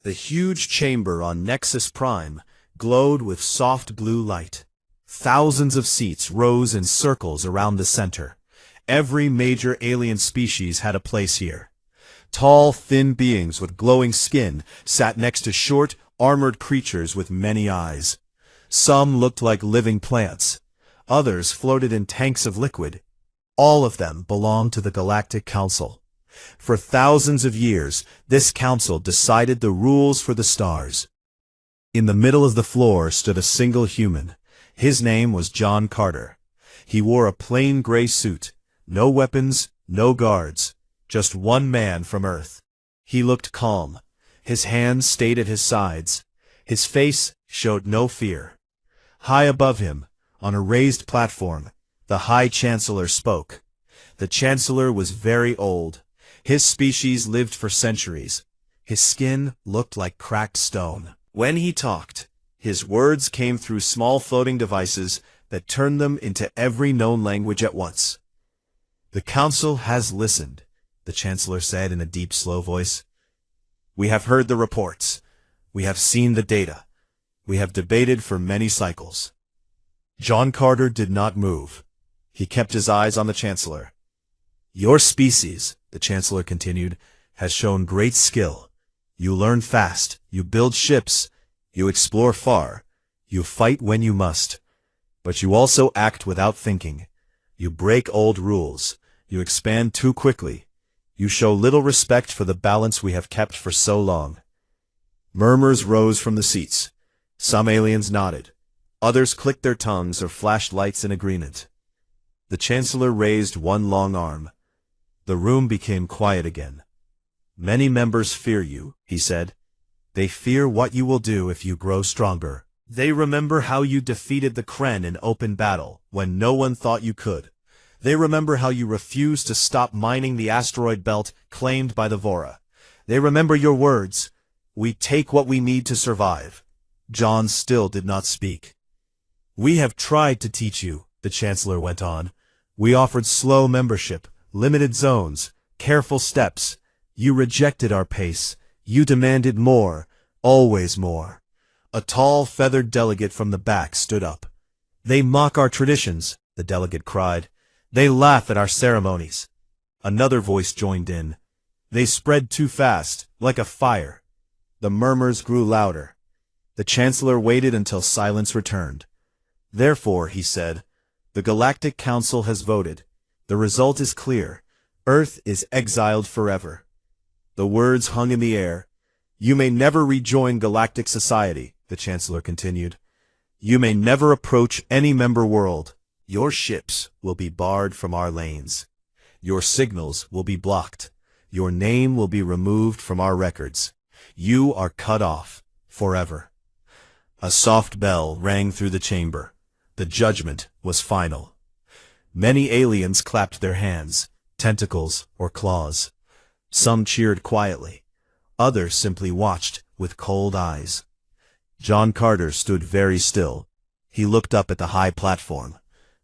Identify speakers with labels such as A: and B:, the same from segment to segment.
A: The huge chamber on Nexus Prime glowed with soft blue light. Thousands of seats rose in circles around the center. Every major alien species had a place here. Tall, thin beings with glowing skin sat next to short, armored creatures with many eyes. Some looked like living plants. Others floated in tanks of liquid. All of them belonged to the Galactic Council. For thousands of years, this council decided the rules for the stars. In the middle of the floor stood a single human. His name was John Carter. He wore a plain gray suit. No weapons, no guards. Just one man from Earth. He looked calm. His hands stayed at his sides. His face showed no fear. High above him, on a raised platform, the High Chancellor spoke. The Chancellor was very old. His species lived for centuries. His skin looked like cracked stone. When he talked, his words came through small floating devices that turned them into every known language at once. "The Council has listened," the Chancellor said in a deep, slow voice. "We have heard the reports. We have seen the data. We have debated for many cycles." John Carter did not move. He kept his eyes on the Chancellor. "Your species," the Chancellor continued, "has shown great skill. You learn fast, you build ships, you explore far, you fight when you must. But you also act without thinking. You break old rules. You expand too quickly. You show little respect for the balance we have kept for so long." Murmurs rose from the seats. Some aliens nodded. Others clicked their tongues or flashed lights in agreement. The Chancellor raised one long arm. The room became quiet again. "Many members fear you," he said. "They fear what you will do if you grow stronger. They remember how you defeated the Kren in open battle, when no one thought you could. They remember how you refused to stop mining the asteroid belt claimed by the Vora. They remember your words, 'We take what we need to survive.'" John still did not speak. "We have tried to teach you," the Chancellor went on. "We offered slow membership, limited zones, careful steps. You rejected our pace. You demanded more, always more." A tall, feathered delegate from the back stood up. "They mock our traditions," the delegate cried. "They laugh at our ceremonies." Another voice joined in. "They spread too fast, like a fire." The murmurs grew louder. The Chancellor waited until silence returned. "Therefore," he said, "the Galactic Council has voted. The result is clear. Earth is exiled forever." The words hung in the air. "You may never rejoin galactic society," the Chancellor continued. "You may never approach any member world. Your ships will be barred from our lanes. Your signals will be blocked. Your name will be removed from our records. You are cut off forever." A soft bell rang through the chamber. The judgment was final. Many aliens clapped their hands, tentacles or claws. Some cheered quietly. Others simply watched with cold eyes. John Carter stood very still. He looked up at the high platform.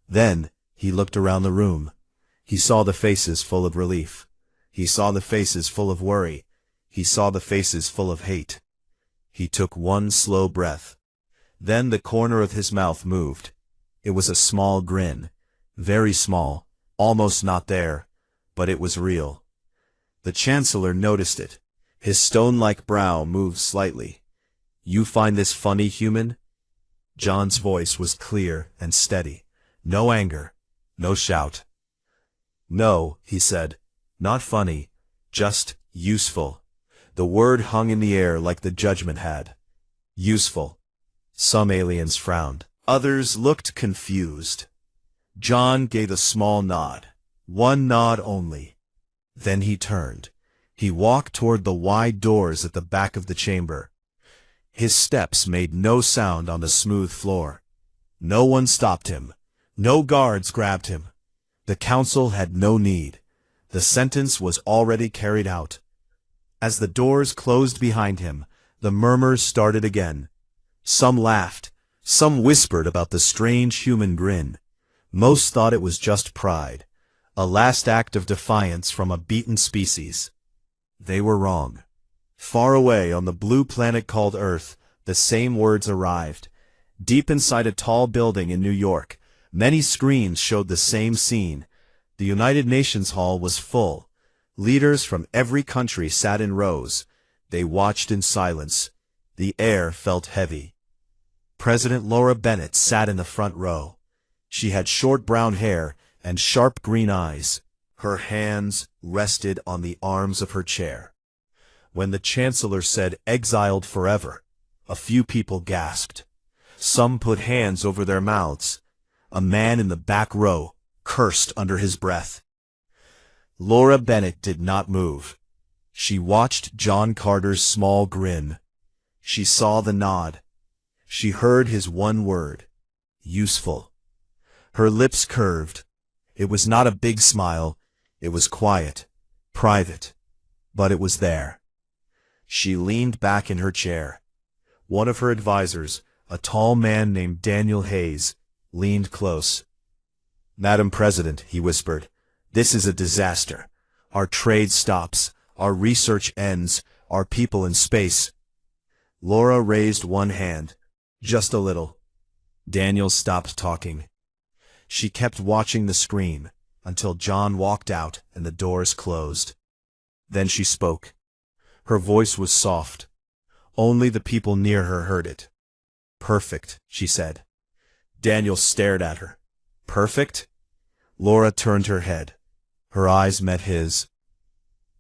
A: Then he looked around the room. He saw the faces full of relief. He saw the faces full of worry. He saw the faces full of hate. He took one slow breath. Then the corner of his mouth moved. It was a small grin. Very small, almost not there, but it was real. The Chancellor noticed it. His stone-like brow moved slightly. "You find this funny, human?" John's voice was clear and steady. No anger, no shout. "No," he said, "not funny, just useful." The word hung in the air like the judgment had. Useful. Some aliens frowned. Others looked confused. John gave a small nod. One nod only. Then he turned. He walked toward the wide doors at the back of the chamber. His steps made no sound on the smooth floor. No one stopped him. No guards grabbed him. The council had no need. The sentence was already carried out. As the doors closed behind him, the murmurs started again. Some laughed. Some whispered about the strange human grin. Most thought it was just pride, a last act of defiance from a beaten species. They were wrong. Far away on the blue planet called Earth, the same words arrived. Deep inside a tall building in New York, many screens showed the same scene. The United Nations Hall was full. Leaders from every country sat in rows. They watched in silence. The air felt heavy. President Laura Bennett sat in the front row. She had short brown hair and sharp green eyes. Her hands rested on the arms of her chair. When the Chancellor said "Exiled forever," a few people gasped. Some put hands over their mouths. A man in the back row cursed under his breath. Laura Bennett did not move. She watched John Carter's small grin. She saw the nod. She heard his one word: useful. Her lips curved. It was not a big smile. It was quiet, private, but it was there. She leaned back in her chair. One of her advisors, a tall man named Daniel Hayes, leaned close. "Madam President," he whispered, "this is a disaster. Our trade stops, our research ends, our people in space." Laura raised one hand. "Just a little." Daniel stopped talking. She kept watching the screen until John walked out and the doors closed. Then she spoke. Her voice was soft. Only the people near her heard it. "Perfect," she said. Daniel stared at her. "Perfect?" Laura turned her head. Her eyes met his.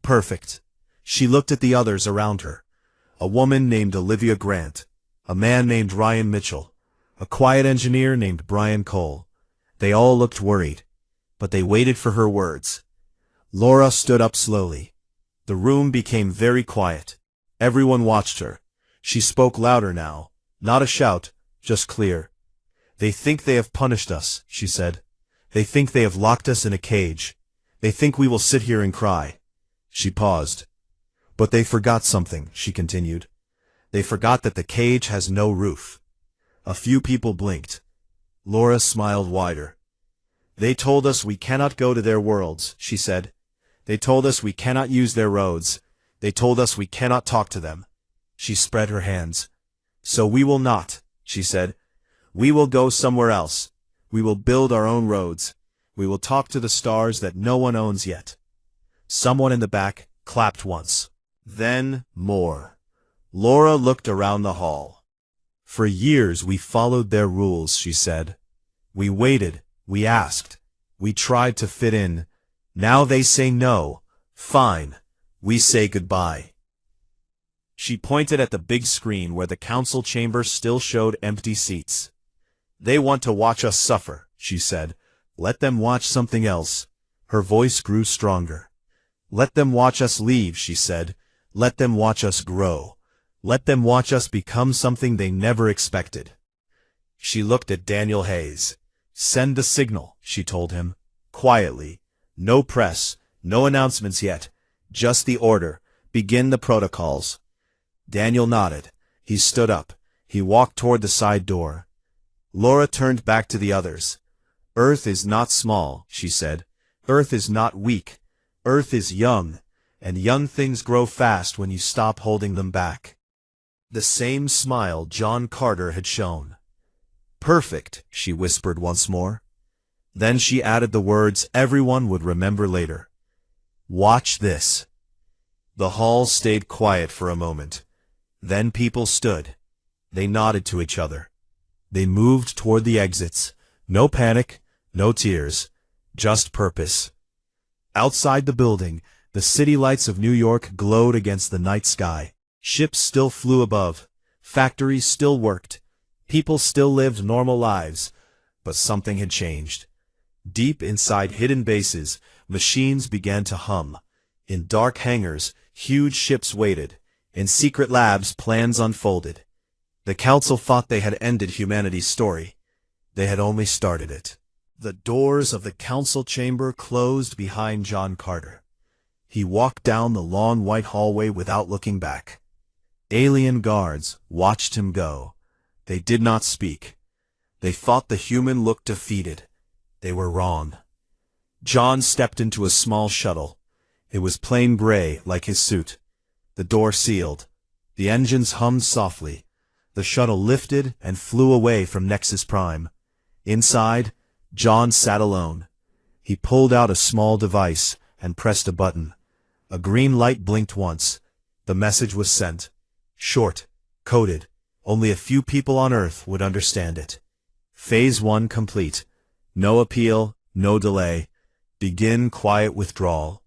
A: "Perfect." She looked at the others around her. A woman named Olivia Grant, a man named Ryan Mitchell, a quiet engineer named Brian Cole. They all looked worried, but they waited for her words. Laura stood up slowly. The room became very quiet. Everyone watched her. She spoke louder now, not a shout, just clear. "They think they have punished us," she said. "They think they have locked us in a cage. They think we will sit here and cry." She paused. "But they forgot something," she continued. "They forgot that the cage has no roof." A few people blinked. Laura smiled wider. "They told us we cannot go to their worlds," she said. "They told us we cannot use their roads. They told us we cannot talk to them." She spread her hands. "So we will not," she said. "We will go somewhere else. We will build our own roads. We will talk to the stars that no one owns yet." Someone in the back clapped once. Then more. Laura looked around the hall. "For years we followed their rules," she said. "We waited, we asked, we tried to fit in. Now they say no. Fine. We say goodbye." She pointed at the big screen where the council chamber still showed empty seats. "They want to watch us suffer," she said. "Let them watch something else." Her voice grew stronger. "Let them watch us leave," she said. "Let them watch us grow. Let them watch us become something they never expected." She looked at Daniel Hayes. "Send the signal," she told him. "Quietly. No press, no announcements yet. Just the order. Begin the protocols." Daniel nodded. He stood up. He walked toward the side door. Laura turned back to the others. "Earth is not small," she said. "Earth is not weak. Earth is young, and young things grow fast when you stop holding them back." The same smile John Carter had shown. "Perfect," she whispered once more. Then she added the words everyone would remember later. "Watch this." The hall stayed quiet for a moment. Then people stood. They nodded to each other. They moved toward the exits. No panic, no tears, just purpose. Outside the building, the city lights of New York glowed against the night sky. Ships still flew above. Factories still worked. People still lived normal lives. But something had changed. Deep inside hidden bases, machines began to hum. In dark hangars, huge ships waited. In secret labs, plans unfolded. The council thought they had ended humanity's story. They had only started it. The doors of the council chamber closed behind John Carter. He walked down the long white hallway without looking back. Alien guards watched him go. They did not speak. They thought the human looked defeated. They were wrong. John stepped into a small shuttle. It was plain gray, like his suit. The door sealed. The engines hummed softly. The shuttle lifted and flew away from Nexus Prime. Inside, John sat alone. He pulled out a small device and pressed a button. A green light blinked once. The message was sent. Short, coded. Only a few people on Earth would understand it. Phase 1 complete. No appeal, no delay. Begin quiet withdrawal.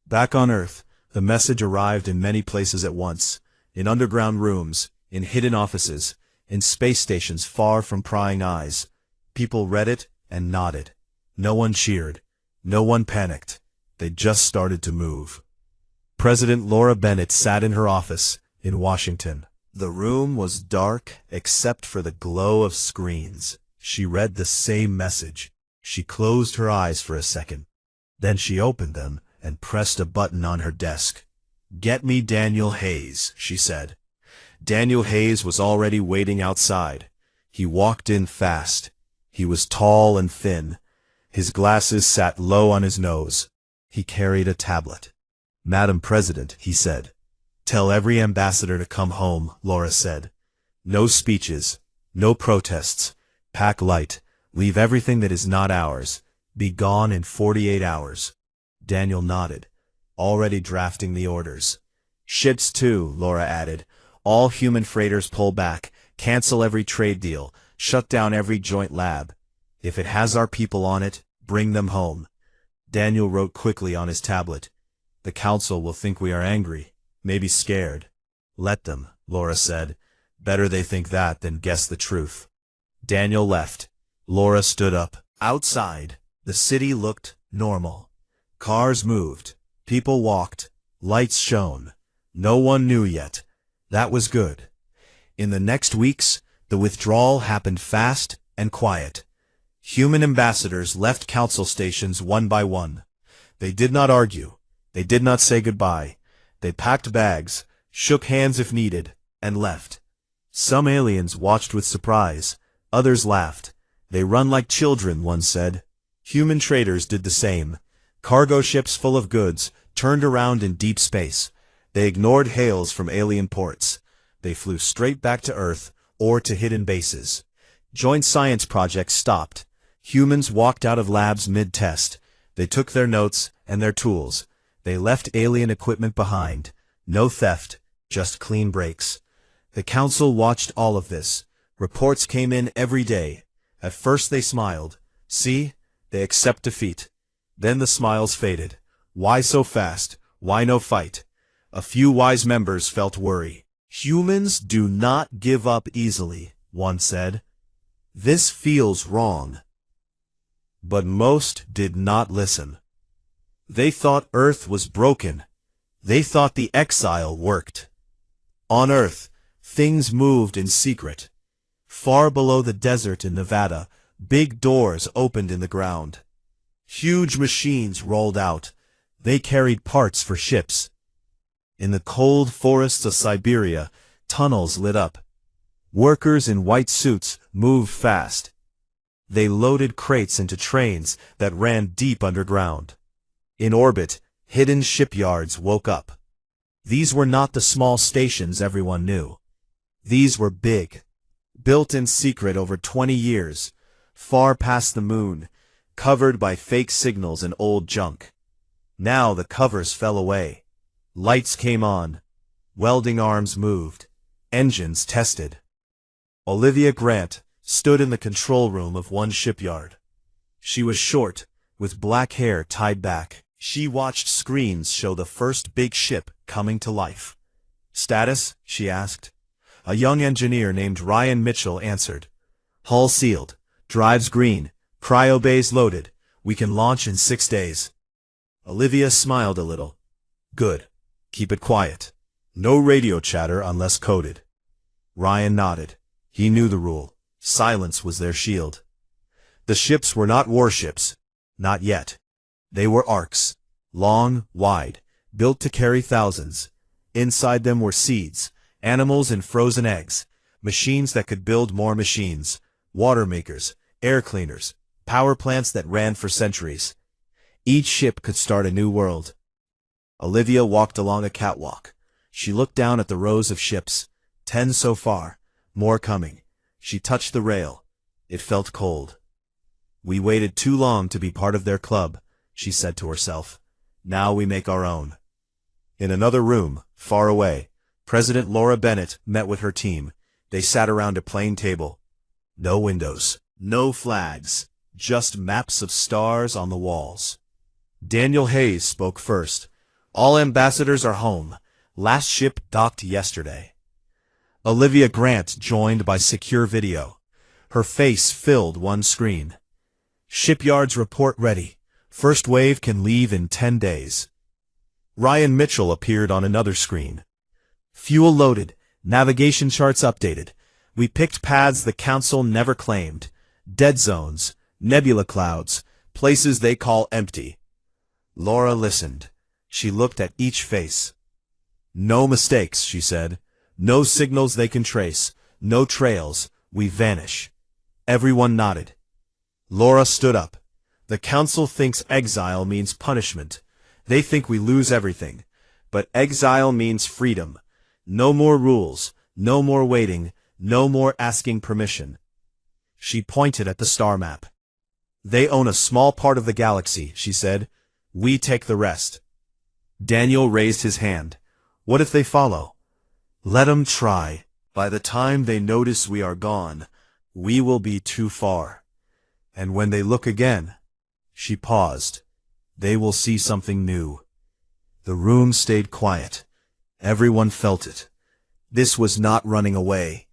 A: Back on Earth, the message arrived in many places at once. In underground rooms, in hidden offices, in space stations far from prying eyes. People read it and nodded. No one cheered. No one panicked. They just started to move. President Laura Bennett sat in her office in Washington. The room was dark except for the glow of screens. She read the same message. She closed her eyes for a second. Then she opened them and pressed a button on her desk. "Get me Daniel Hayes," she said. Daniel Hayes was already waiting outside. He walked in fast. He was tall and thin. His glasses sat low on his nose. He carried a tablet. "Madam President," he said. "Tell every ambassador to come home," Laura said. "No speeches. No protests. Pack light. Leave everything that is not ours. Be gone in 48 hours. Daniel nodded, already drafting the orders. "Ships too," Laura added. "All human freighters pull back. Cancel every trade deal. Shut down every joint lab. If it has our people on it, bring them home." Daniel wrote quickly on his tablet. "The council will think we are angry, maybe scared." "Let them," Laura said. "Better they think that than guess the truth." Daniel left. Laura stood up. Outside, the city looked normal. Cars moved. People walked. Lights shone. No one knew yet. That was good. In the next weeks, the withdrawal happened fast and quiet. Human ambassadors left council stations one by one. They did not argue. They did not say goodbye. They packed bags, shook hands if needed, and left. Some aliens watched with surprise. Others laughed. "They run like children," one said. Human traders did the same. Cargo ships full of goods turned around in deep space. They ignored hails from alien ports. They flew straight back to Earth or to hidden bases. Joint science projects stopped. Humans walked out of labs mid-test. They took their notes and their tools. They left alien equipment behind. No theft, just clean breaks. The council watched all of this. Reports came in every day. At first they smiled. See, they accept defeat. Then the smiles faded. Why so fast? Why no fight? A few wise members felt worry. "Humans do not give up easily," one said. "This feels wrong." But most did not listen. They thought Earth was broken. They thought the exile worked. On Earth, things moved in secret. Far below the desert in Nevada, big doors opened in the ground. Huge machines rolled out. They carried parts for ships. In the cold forests of Siberia, tunnels lit up. Workers in white suits moved fast. They loaded crates into trains that ran deep underground. In orbit, hidden shipyards woke up. These were not the small stations everyone knew. These were big, built in secret over 20 years, far past the moon, covered by fake signals and old junk. Now the covers fell away. Lights came on. Welding arms moved. Engines tested. Olivia Grant stood in the control room of one shipyard. She was short, with black hair tied back. She watched screens show the first big ship coming to life. "Status?" she asked. A young engineer named Ryan Mitchell answered. "Hull sealed. Drives green. Cryo bays loaded. We can launch in 6 days." Olivia smiled a little. "Good. Keep it quiet. No radio chatter unless coded." Ryan nodded. He knew the rule. Silence was their shield. The ships were not warships. Not yet. They were arcs. Long, wide, built to carry thousands. Inside them were seeds, animals and frozen eggs, machines that could build more machines, water makers, air cleaners, power plants that ran for centuries. Each ship could start a new world. Olivia walked along a catwalk. She looked down at the rows of ships. 10 so far. More coming. She touched the rail. It felt cold. We waited too long to be part of their club, she said to herself. Now we make our own. In another room, far away, President Laura Bennett met with her team. They sat around a plain table. No windows, no flags, just maps of stars on the walls. Daniel Hayes spoke first. All ambassadors are home. Last ship docked yesterday. Olivia Grant joined by secure video. Her face filled one screen. Shipyards report ready. First wave can leave in 10 days. Ryan Mitchell appeared on another screen. Fuel loaded, navigation charts updated. We picked paths the council never claimed. Dead zones, nebula clouds, places they call empty. Laura listened. She looked at each face. No mistakes, she said. No signals they can trace. No trails. We vanish. Everyone nodded. Laura stood up. The council thinks exile means punishment. They think we lose everything. But exile means freedom. No more rules. No more waiting. No more asking permission. She pointed at the star map. They own a small part of the galaxy, she said. We take the rest. Daniel raised his hand. What if they follow? Let 'em try. By the time they notice we are gone, we will be too far. And when they look again, she paused, they will see something new. The room stayed quiet. Everyone felt it. This was not running away.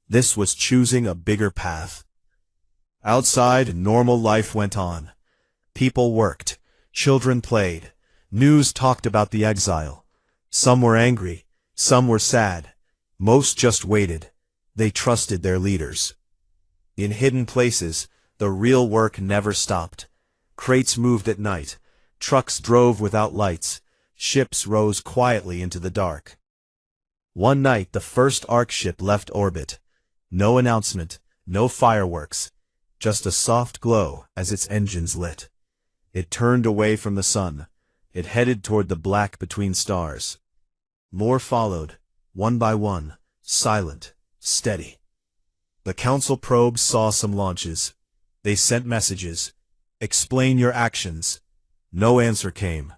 A: This was choosing a bigger path. Outside, normal life went on. People worked. Children played. News talked about the exile. Some were angry. Some were sad. Most just waited. They trusted their leaders. In hidden places, the real work never stopped. Crates moved at night. Trucks drove without lights. Ships rose quietly into the dark. One night, the first Ark ship left orbit. No announcement, no fireworks, just a soft glow as its engines lit. It turned away from the sun. It headed toward the black between stars. More followed, one by one, silent, steady. The council probes saw some launches. They sent messages. Explain your actions. No answer came.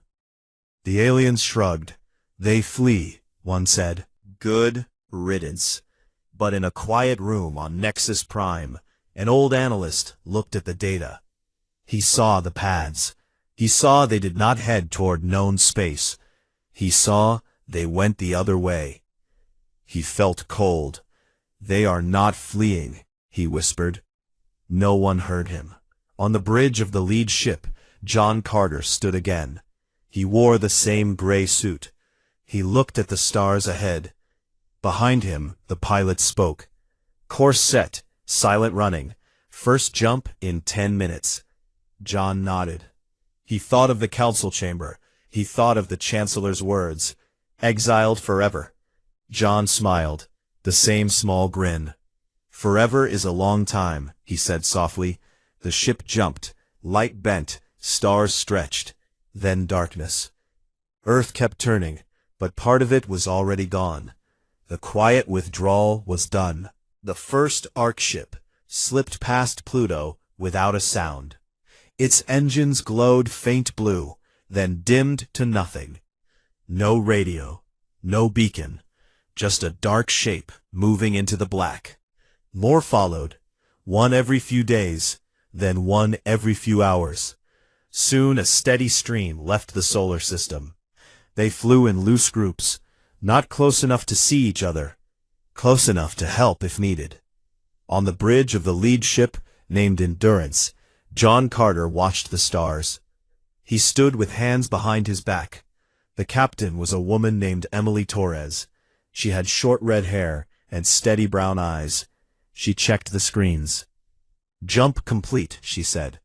A: The aliens shrugged. They flee, one said. Good riddance. But in a quiet room on Nexus Prime, an old analyst looked at the data. He saw the paths. He saw they did not head toward known space. He saw they went the other way. He felt cold. They are not fleeing, he whispered. No one heard him. On the bridge of the lead ship, John Carter stood again. He wore the same gray suit. He looked at the stars ahead. Behind him, the pilot spoke. Course set, silent running. First jump in 10 minutes. John nodded. He thought of the council chamber. He thought of the chancellor's words. Exiled forever. John smiled, the same small grin. Forever is a long time, he said softly. The ship jumped, light bent, stars stretched, then darkness. Earth kept turning, but part of it was already gone. The quiet withdrawal was done. The first Ark ship slipped past Pluto without a sound. Its engines glowed faint blue, then dimmed to nothing. No radio, no beacon, just a dark shape moving into the black. More followed, one every few days, then one every few hours. Soon a steady stream left the solar system. They flew in loose groups, not close enough to see each other, close enough to help if needed. On the bridge of the lead ship, named Endurance, John Carter watched the stars. He stood with hands behind his back. The captain was a woman named Emily Torres. She had short red hair and steady brown eyes. She checked the screens. Jump complete, she said.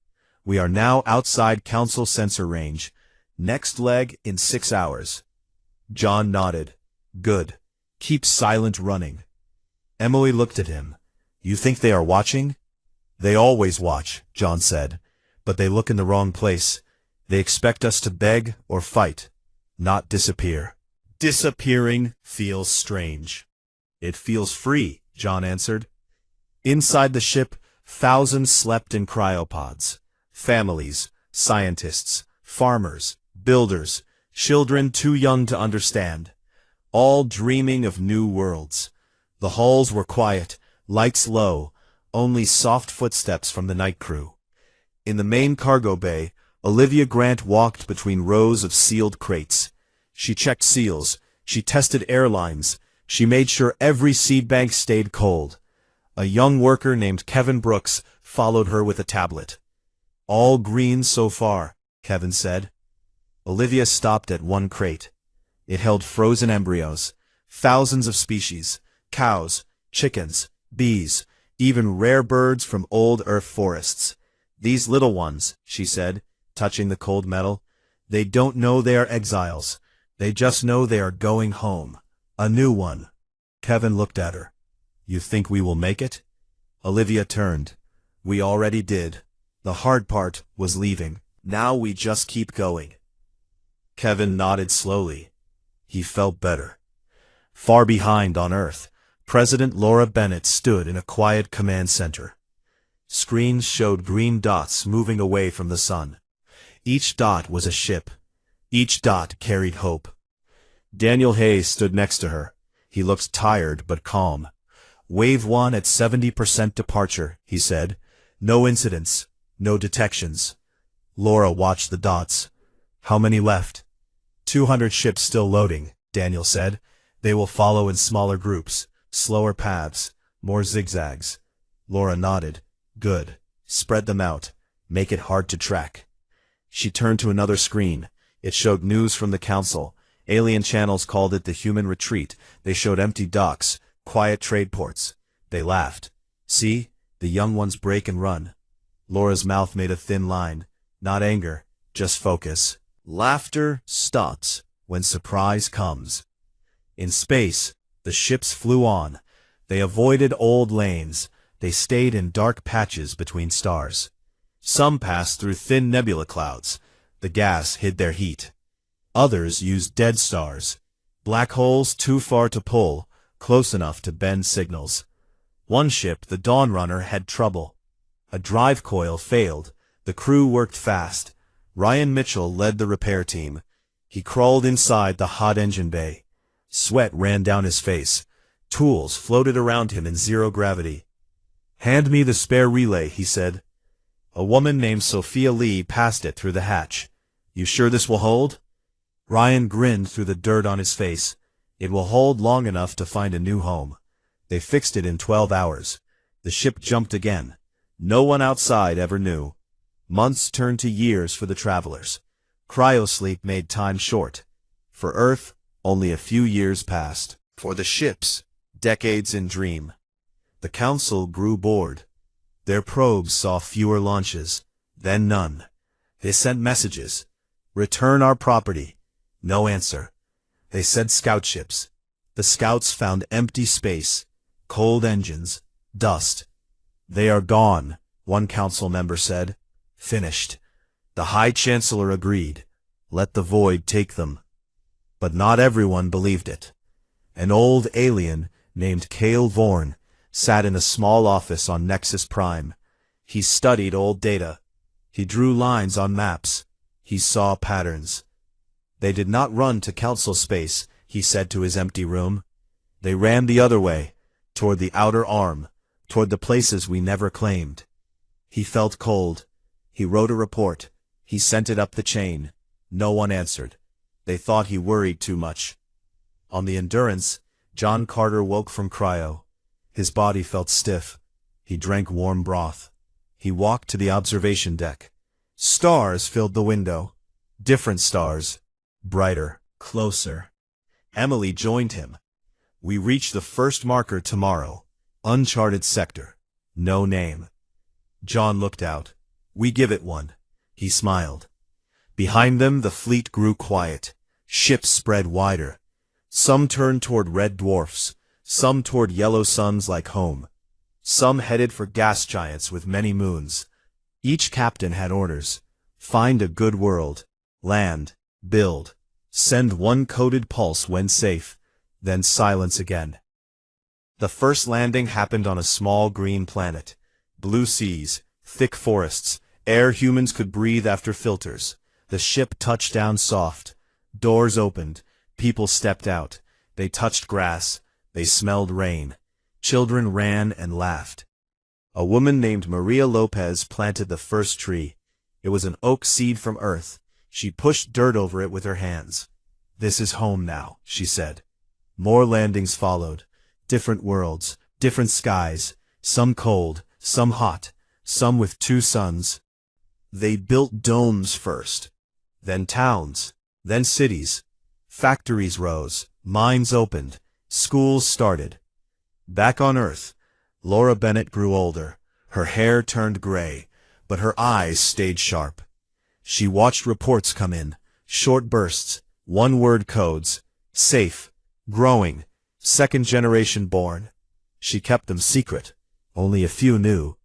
A: We are now outside council sensor range. Next leg in 6 hours. John nodded. Good. Keep silent running. Emily looked at him. You think they are watching? They always watch, John said. But they look in the wrong place. They expect us to beg or fight, not disappear. Disappearing feels strange. It feels free, John answered. Inside the ship, thousands slept in cryopods. Families, scientists, farmers, builders, children too young to understand. All dreaming of new worlds. The halls were quiet, lights low, only soft footsteps from the night crew. In the main cargo bay, Olivia Grant walked between rows of sealed crates. She checked seals, she tested airlines, she made sure every seed bank stayed cold. A young worker named Kevin Brooks followed her with a tablet. All green so far, Kevin said. Olivia stopped at one crate. It held frozen embryos, thousands of species, cows, chickens, bees, even rare birds from old earth forests. These little ones, she said, touching the cold metal, they don't know they are exiles. They just know they are going home. A new one. Kevin looked at her. You think we will make it? Olivia turned. We already did. The hard part was leaving. Now we just keep going. Kevin nodded slowly. He felt better. Far behind on Earth, President Laura Bennett stood in a quiet command center. Screens showed green dots moving away from the sun. Each dot was a ship. Each dot carried hope. Daniel Hayes stood next to her. He looked tired but calm. Wave 1 at 70% departure, he said. No incidents, no detections. Laura watched the dots. How many left? 200 ships still loading, Daniel said. They will follow in smaller groups, slower paths, more zigzags. Laura nodded. Good. Spread them out. Make it hard to track. She turned to another screen. It showed news from the council. Alien channels called it the human retreat. They showed empty docks, quiet trade ports. They laughed. See? The young ones break and run. Laura's mouth made a thin line. Not anger, just focus. Laughter stops when surprise comes. In space, the ships flew on. They avoided old lanes. They stayed in dark patches between stars. Some passed through thin nebula clouds. The gas hid their heat. Others used dead stars. Black holes too far to pull, close enough to bend signals. One ship, the Dawn Runner, had trouble. A drive coil failed. The crew worked fast. Ryan Mitchell led the repair team. He crawled inside the hot engine bay. Sweat ran down his face. Tools floated around him in zero gravity. Hand me the spare relay, he said. A woman named Sophia Lee passed it through the hatch. You sure this will hold? Ryan grinned through the dirt on his face. It will hold long enough to find a new home. They fixed it in 12 hours. The ship jumped again. No one outside ever knew. Months turned to years for the travelers. Cryosleep made time short. For Earth, only a few years passed. For the ships, decades in dream. The council grew bored. Their probes saw fewer launches, then none. They sent messages. Return our property. No answer. They said scout ships. The scouts found empty space, cold engines, dust. They are gone, one council member said. Finished. The High Chancellor agreed. Let the void take them. But not everyone believed it. An old alien named Cale Vorn sat in a small office on Nexus Prime. He studied old data. He drew lines on maps. He saw patterns. They did not run to council space, he said to his empty room. They ran the other way, toward the outer arm, toward the places we never claimed. He felt cold. He wrote a report. He sent it up the chain. No one answered. They thought he worried too much. On the Endurance, John Carter woke from cryo. His body felt stiff. He drank warm broth. He walked to the observation deck. Stars filled the window. Different stars. Brighter. Closer. Emily joined him. We reach the first marker tomorrow. Uncharted sector. No name. John looked out. We give it one. He smiled. Behind them the fleet grew quiet. Ships spread wider. Some turned toward red dwarfs. Some toward yellow suns like home. Some headed for gas giants with many moons. Each captain had orders. Find a good world. Land. Build. Send one coded pulse when safe, then silence again. The first landing happened on a small green planet. Blue seas, thick forests, air humans could breathe after filters. The ship touched down soft. Doors opened. People stepped out. They touched grass. They smelled rain. Children ran and laughed. A woman named Maria Lopez planted the first tree. It was an oak seed from Earth. She pushed dirt over it with her hands. "This is home now," she said. More landings followed. Different worlds, different skies, some cold, some hot, some with two suns. They built domes first, then towns, then cities. Factories rose, mines opened, schools started. Back on Earth, Laura Bennett grew older. Her hair turned gray, but her eyes stayed sharp. She watched reports come in, short bursts, one-word codes, safe, growing, second generation born. She kept them secret. Only a few knew.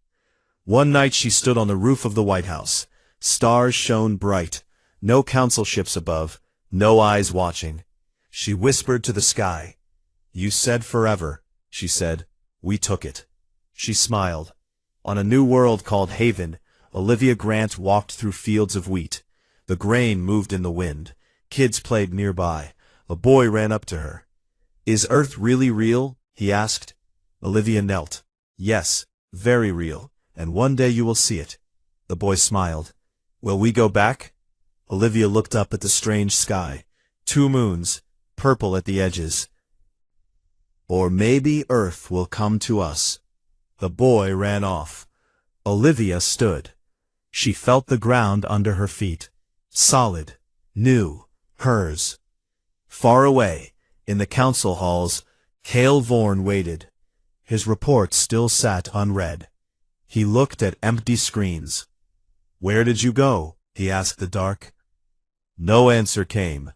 A: One night she stood on the roof of the White House. Stars shone bright. No council ships above. No eyes watching. She whispered to the sky. "You said forever," she said. "We took it." She smiled. On a new world called Haven, Olivia Grant walked through fields of wheat. The grain moved in the wind. Kids played nearby. A boy ran up to her. "Is Earth really real?" he asked. Olivia knelt. "Yes, very real, and one day you will see it." The boy smiled. "Will we go back?" Olivia looked up at the strange sky. 2 moons, purple at the edges. "Or maybe Earth will come to us." The boy ran off. Olivia stood. She felt the ground under her feet. Solid, new, hers. Far away, in the council halls, Cale Vaughan waited. His report still sat unread. He looked at empty screens. "Where did you go?" he asked the dark. No answer came.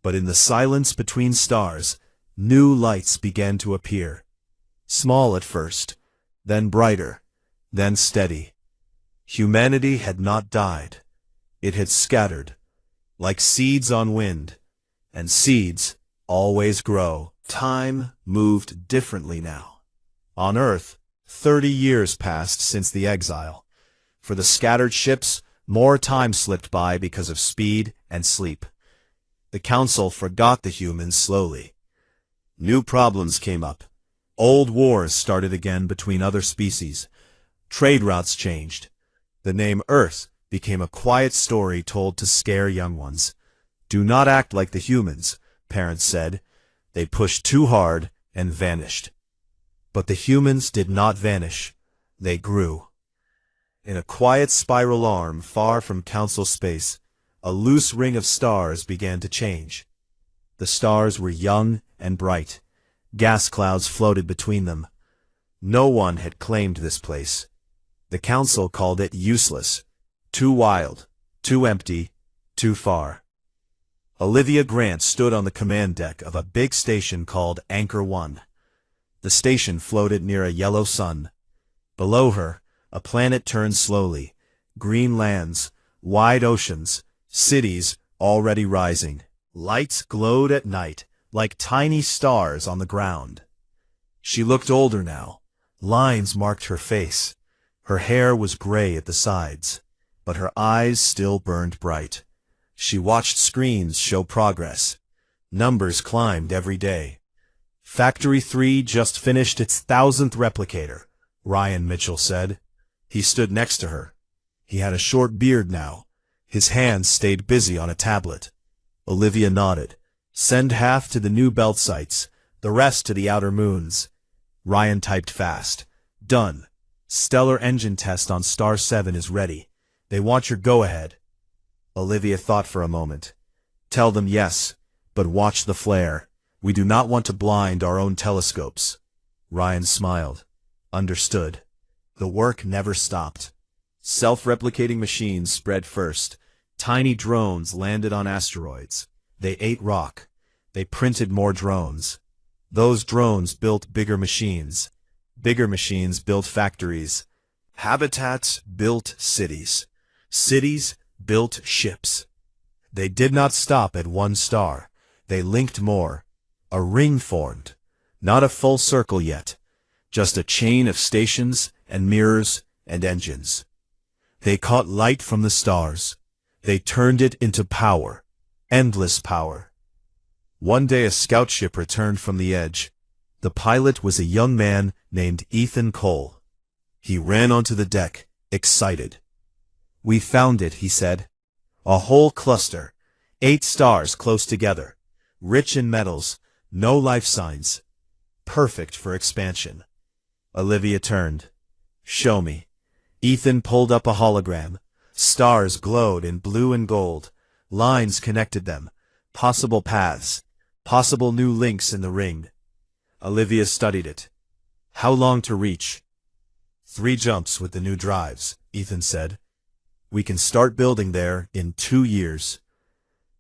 A: But in the silence between stars, new lights began to appear. Small at first, then brighter, then steady. Humanity had not died. It had scattered, like seeds on wind, and seeds always grow. Time moved differently now. On Earth, 30 years passed since the exile. For the scattered ships, more time slipped by because of speed and sleep. The council forgot the humans slowly. New problems came up. Old wars started again between other species. Trade routes changed. The name Earth became a quiet story told to scare young ones. "Do not act like the humans," parents said. They pushed too hard and vanished. But the humans did not vanish. They grew. In a quiet spiral arm far from council space, a loose ring of stars began to change. The stars were young and bright. Gas clouds floated between them. No one had claimed this place. The council called it useless, too wild, too empty, too far. Olivia Grant stood on the command deck of a big station called Anchor 1. The station floated near a yellow sun. Below her, a planet turned slowly. Green lands, wide oceans, cities already rising. Lights glowed at night, like tiny stars on the ground. She looked older now. Lines marked her face. Her hair was gray at the sides, but her eyes still burned bright. She watched screens show progress. Numbers climbed every day. Factory 3 just finished its 1,000th replicator, Ryan Mitchell said. He stood next to her. He had a short beard now. His hands stayed busy on a tablet. Olivia nodded. "Send half to the new belt sites, the rest to the outer moons." Ryan typed fast. "Done. Stellar engine test on Star 7 is ready. They want your go-ahead." Olivia thought for a moment. "Tell them yes, but watch the flare. We do not want to blind our own telescopes." Ryan smiled. Understood. The work never stopped. Self-replicating machines spread first. Tiny drones landed on asteroids. They ate rock. They printed more drones. Those drones built bigger machines. Bigger machines built factories. Habitats built cities. Cities built ships. They did not stop at one star. They linked more. A ring formed. Not a full circle yet. Just a chain of stations and mirrors and engines. They caught light from the stars. They turned it into power. Endless power. One day a scout ship returned from the edge. The pilot was a young man named Ethan Cole. He ran onto the deck, excited. "We found it," he said. "A whole cluster. 8 stars close together. Rich in metals. No life signs. Perfect for expansion." Olivia turned. "Show me." Ethan pulled up a hologram. Stars glowed in blue and gold. Lines connected them. Possible paths. Possible new links in the ring. Olivia studied it. "How long to reach?" 3 jumps with the new drives," Ethan said. "We can start building there in 2 years.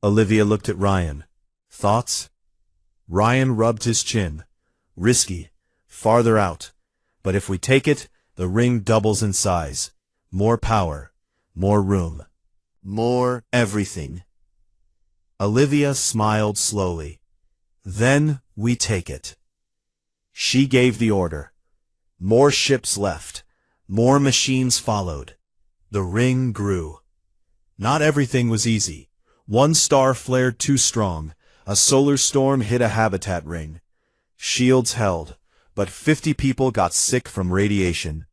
A: Olivia looked at Ryan. "Thoughts?" Ryan rubbed his chin. "Risky. Farther out. But if we take it, the ring doubles in size. More power. More room. More everything." Olivia smiled slowly. "Then we take it." She gave the order. More ships left. More machines followed. The ring grew. Not everything was easy. One star flared too strong. A solar storm hit a habitat ring. Shields held, but 50 people got sick from radiation.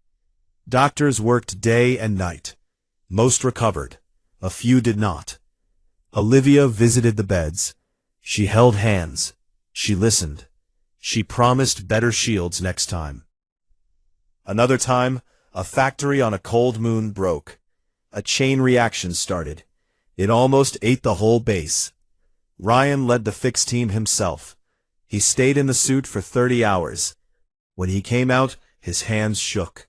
A: Doctors worked day and night. Most recovered. A few did not. Olivia visited the beds. She held hands. She listened. She promised better shields next time. Another time, a factory on a cold moon broke. A chain reaction started. It almost ate the whole base. Ryan led the fix team himself. He stayed in the suit for 30 hours. When he came out, his hands shook.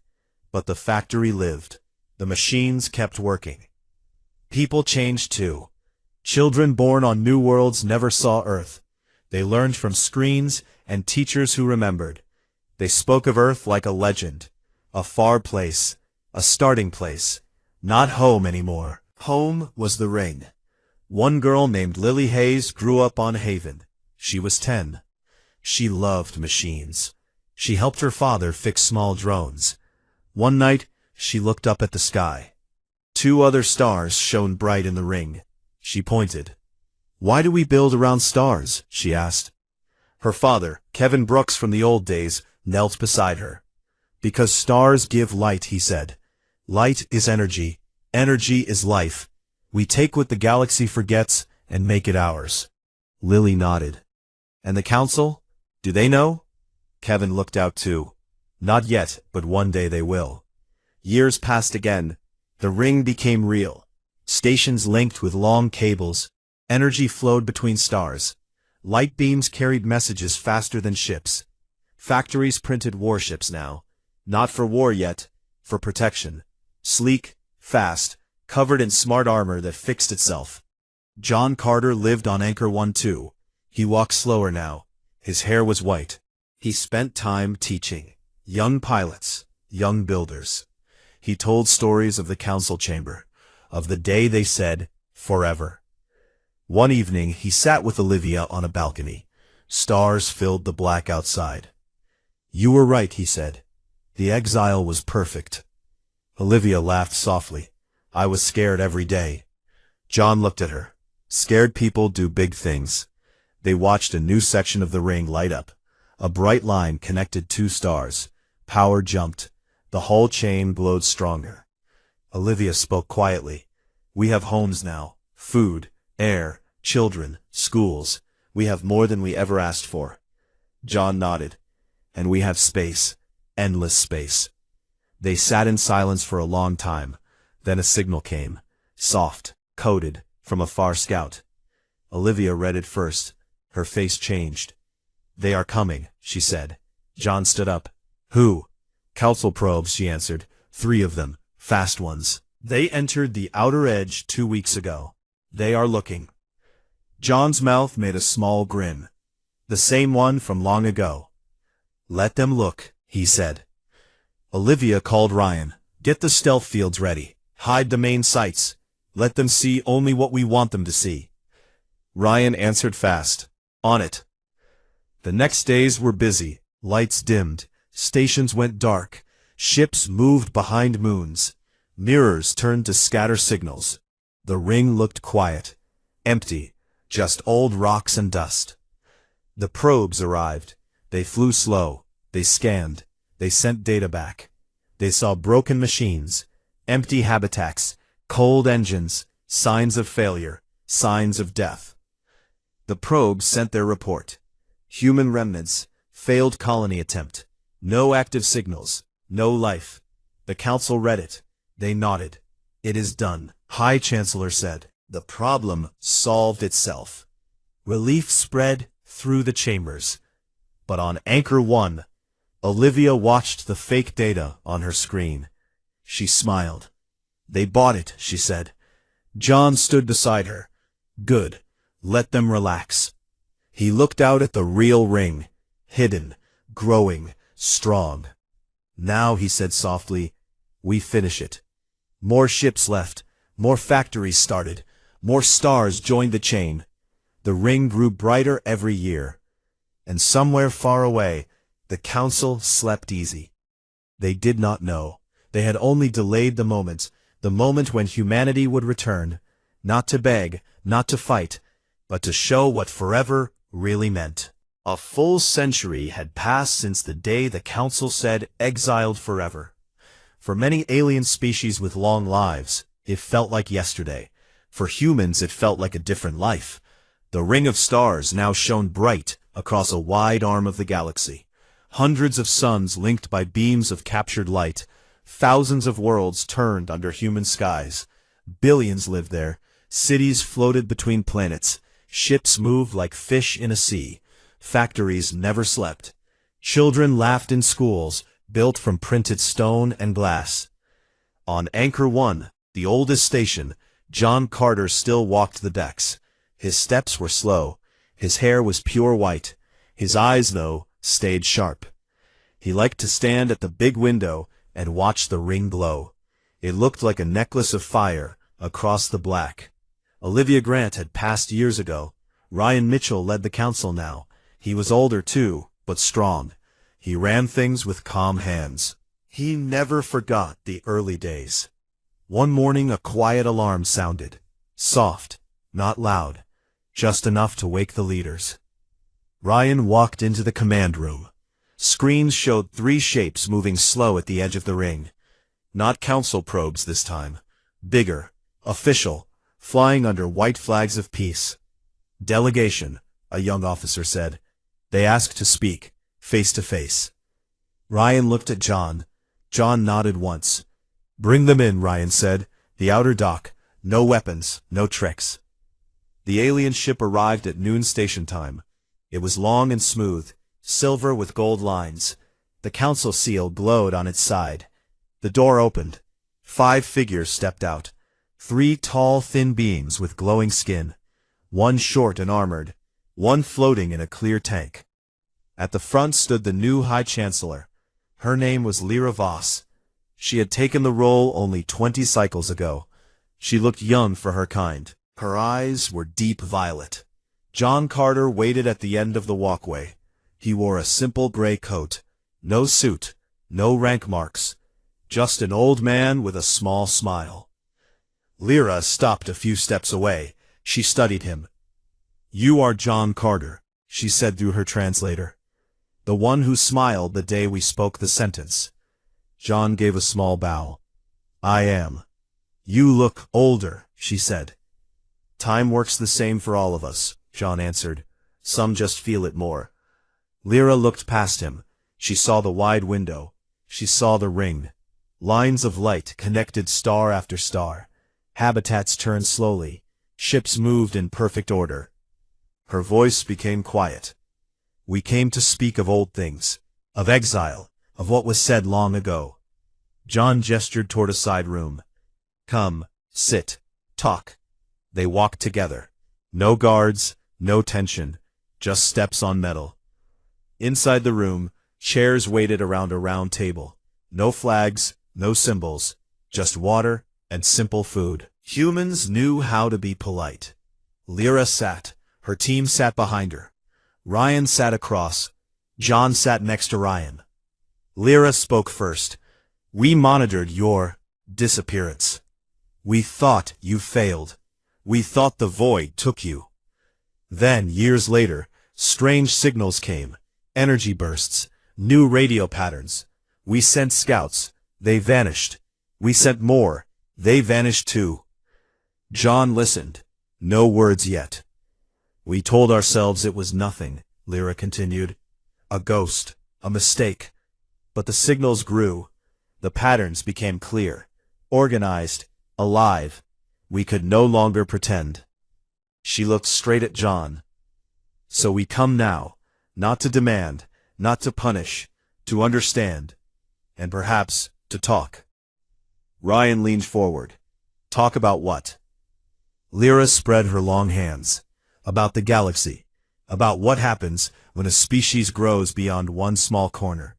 A: But the factory lived. The machines kept working. People changed too. Children born on new worlds never saw Earth. They learned from screens and teachers who remembered. They spoke of Earth like a legend. A far place. A starting place. Not home anymore. Home was the ring. One girl named Lily Hayes grew up on Haven. She was 10. She loved machines. She helped her father fix small drones. One night, she looked up at the sky. 2 other stars shone bright in the ring. She pointed. "Why do we build around stars?" she asked. Her father, Kevin Brooks from the old days, knelt beside her. "Because stars give light," he said. "Light is energy. Energy is life. We take what the galaxy forgets and make it ours." Lily nodded. "And the council? Do they know?" Kevin looked out too. "Not yet, but one day they will." Years passed again. The ring became real. Stations linked with long cables. Energy flowed between stars. Light beams carried messages faster than ships. Factories printed warships now. Not for war yet, for protection. Sleek, fast, covered in smart armor that fixed itself. John Carter lived on Anchor 1-2. He walked slower now. His hair was white. He spent time teaching. Young pilots, young builders. He told stories of the council chamber, of the day they said, forever. One evening he sat with Olivia on a balcony. Stars filled the black outside. "You were right," he said. "The exile was perfect." Olivia laughed softly. "I was scared every day." John looked at her. Scared people do big things. They watched a new section of the ring light up. A bright line connected 2 stars. Power jumped. The whole chain glowed stronger. Olivia spoke quietly. "We have homes now. Food, air, children, schools. We have more than we ever asked for." John nodded. "And we have space. Endless space." They sat in silence for a long time. Then a signal came. Soft, coded, from a far scout. Olivia read it first. Her face changed. "They are coming," she said. John stood up. "Who?" "Council probes," she answered. 3 of them. Fast ones. "They entered the outer edge 2 weeks ago. They are looking." John's mouth made a small grin. "The same one from long ago." "Let them look," he said. Olivia called Ryan. "Get the stealth fields ready. Hide the main sights. Let them see only what we want them to see." Ryan answered fast. On it. The next days were busy. Lights dimmed. Stations went dark. Ships moved behind moons. Mirrors turned to scatter signals. The ring looked quiet. Empty. Just old rocks and dust. The probes arrived. They flew slow. They scanned. They sent data back. They saw broken machines, empty habitats, cold engines, signs of failure, signs of death. The probes sent their report. Human remnants, failed colony attempt, no active signals, no life. The council read it. They nodded. It is done, High Chancellor said. The problem solved itself. Relief spread through the chambers. But on Anchor 1, Olivia watched the fake data on her screen. She smiled. They bought it, she said. John stood beside her. Good. Let them relax. He looked out at the real ring, hidden, growing, strong. Now, he said softly, we finish it. More ships left. More factories started. More stars joined the chain. The ring grew brighter every year. And somewhere far away, the council slept easy. They did not know. They had only delayed the moment when humanity would return, not to beg, not to fight, but to show what forever really meant. A full century had passed since the day the council said exiled forever. For many alien species with long lives, it felt like yesterday. For humans, it felt like a different life. The ring of stars now shone bright across a wide arm of the galaxy. Hundreds of suns linked by beams of captured light. Thousands of worlds turned under human skies. Billions lived there. Cities floated between planets. Ships moved like fish in a sea. Factories never slept. Children laughed in schools, built from printed stone and glass. On Anchor 1, the oldest station, John Carter still walked the decks. His steps were slow. His hair was pure white. His eyes, though, stayed sharp. He liked to stand at the big window and watch the ring glow. It looked like a necklace of fire across the black. Olivia Grant had passed years ago. Ryan Mitchell led the council now. He was older too, but strong. He ran things with calm hands. He never forgot the early days. One morning a quiet alarm sounded. Soft, not loud, just enough to wake the leaders. Ryan walked into the command room. Screens showed 3 shapes moving slow at the edge of the ring. Not council probes this time. Bigger, official, flying under white flags of peace. Delegation, a young officer said. They asked to speak, face to face. Ryan looked at John. John nodded once. Bring them in, Ryan said. The outer dock. No weapons, no tricks. The alien ship arrived at noon station time. It was long and smooth, silver with gold lines. The council seal glowed on its side. The door opened. 5 figures stepped out. 3 tall, thin beings with glowing skin. 1 short and armored. 1 floating in a clear tank. At the front stood the new High Chancellor. Her name was Lyra Voss. She had taken the role only 20 cycles ago. She looked young for her kind. Her eyes were deep violet. John Carter waited at the end of the walkway. He wore a simple gray coat. No suit, no rank marks. Just an old man with a small smile. Lyra stopped a few steps away. She studied him. You are John Carter, she said through her translator. The one who smiled the day we spoke the sentence. John gave a small bow. I am. You look older, she said. Time works the same for all of us, John answered. Some just feel it more. Lyra looked past him. She saw the wide window. She saw the ring. Lines of light connected star after star. Habitats turned slowly. Ships moved in perfect order. Her voice became quiet. We came to speak of old things, of exile, of what was said long ago. John gestured toward a side room. Come, sit, talk. They walked together. No guards, no tension, just steps on metal. Inside the room, chairs waited around a round table. No flags, no symbols, just water and simple food. Humans knew how to be polite. Lyra sat, Her team sat behind her. Ryan sat across. John sat next to Ryan. Lyra spoke first. We monitored your disappearance. We thought you failed. We thought the void took you. Then, years later, strange signals came. Energy bursts. New radio patterns. We sent scouts. They vanished. We sent more. They vanished too. John listened. No words yet. We told ourselves it was nothing, Lyra continued. A ghost. A mistake. But the signals grew. The patterns became clear. Organized. Alive. We could no longer pretend. She looked straight at John. So we come now, not to demand, not to punish, to understand, and perhaps to talk. Ryan leaned forward. Talk about what? Lyra spread her long hands. About the galaxy. About what happens when a species grows beyond one small corner.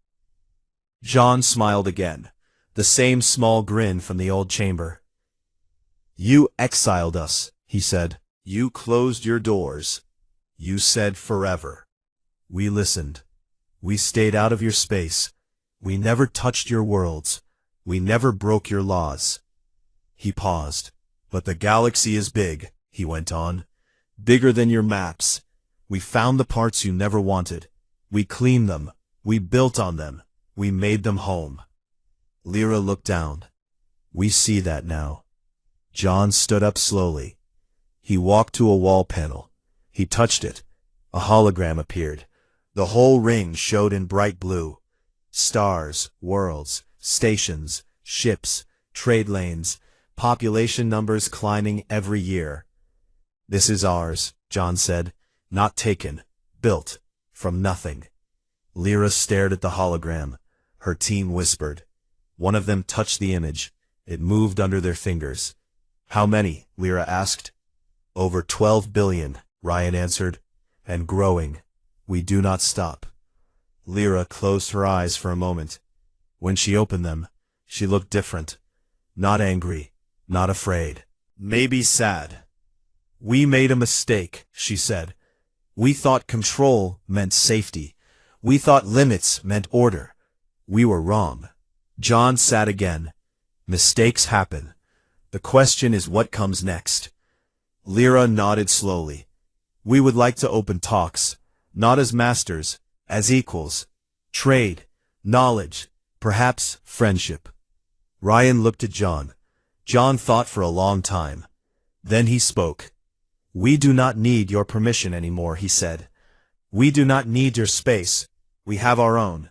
A: John smiled again, the same small grin from the old chamber. You exiled us, he said. You closed your doors. You said forever. We listened. We stayed out of your space. We never touched your worlds. We never broke your laws. He paused. But the galaxy is big, he went on. Bigger than your maps. We found the parts you never wanted. We cleaned them. We built on them. We made them home. Lyra looked down. We see that now. John stood up slowly. He walked to a wall panel. He touched it. A hologram appeared. The whole ring showed in bright blue. Stars, worlds, stations, ships, trade lanes, population numbers climbing every year. This is ours, John said. Not taken. Built. From nothing. Lyra stared at the hologram. Her team whispered. One of them touched the image. It moved under their fingers. How many? Lyra asked. Over 12 billion, Ryan answered. And growing. We do not stop. Lyra closed her eyes for a moment. When she opened them, she looked different. Not angry. Not afraid. Maybe sad. We made a mistake, she said. We thought control meant safety. We thought limits meant order. We were wrong. John sat again. Mistakes happen. The question is what comes next. Lyra nodded slowly. We would like to open talks, not as masters, as equals. Trade, knowledge, perhaps friendship. Ryan looked at John. John thought for a long time. Then he spoke. We do not need your permission anymore, he said. We do not need your space. We have our own.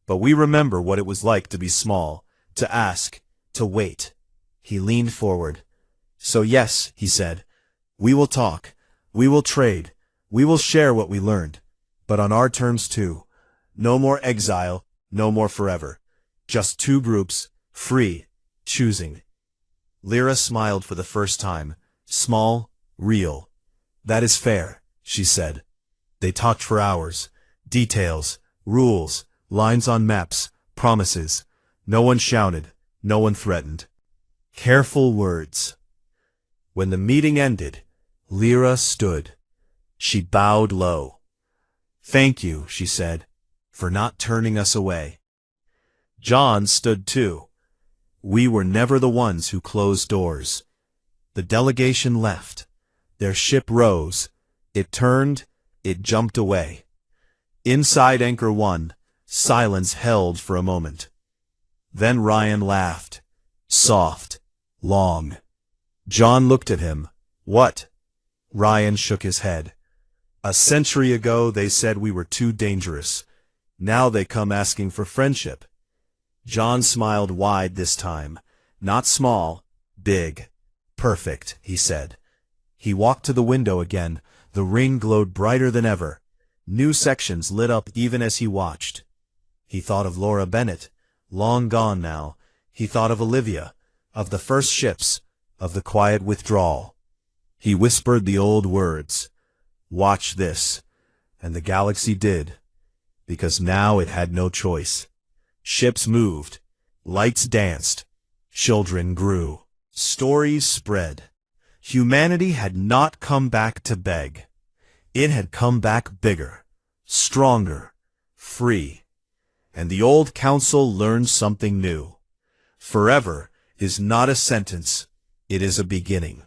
A: But we remember what it was like to be small, to ask, to wait. He leaned forward. So yes, he said, we will talk. We will trade. We will share what we learned. But on our terms too. No more exile, no more forever. Just two groups, free, choosing. Lyra smiled for the first time. Small, real. That is fair, she said. They talked for hours. Details, rules, lines on maps, promises. No one shouted. No one threatened. Careful words. When the meeting ended, Lyra stood. She bowed low. Thank you, she said, for not turning us away. John stood too. We were never the ones who closed doors. The delegation left. Their ship rose. It turned. It jumped away. Inside Anchor 1, silence held for a moment. Then Ryan laughed. Soft. Long. John looked at him. What? Ryan shook his head. A century ago they said we were too dangerous. Now they come asking for friendship. John smiled wide this time. Not small. Big. Perfect, he said. He walked to the window again. The ring glowed brighter than ever. New sections lit up even as he watched. He thought of Laura Bennett, long gone now. He thought of Olivia, of the first ships, of the quiet withdrawal. He whispered the old words. Watch this. And the galaxy did. Because now it had no choice. Ships moved. Lights danced. Children grew. Stories spread. Humanity had not come back to beg. It had come back bigger, stronger, free. And the old council learned something new. Forever is not a sentence, it is a beginning.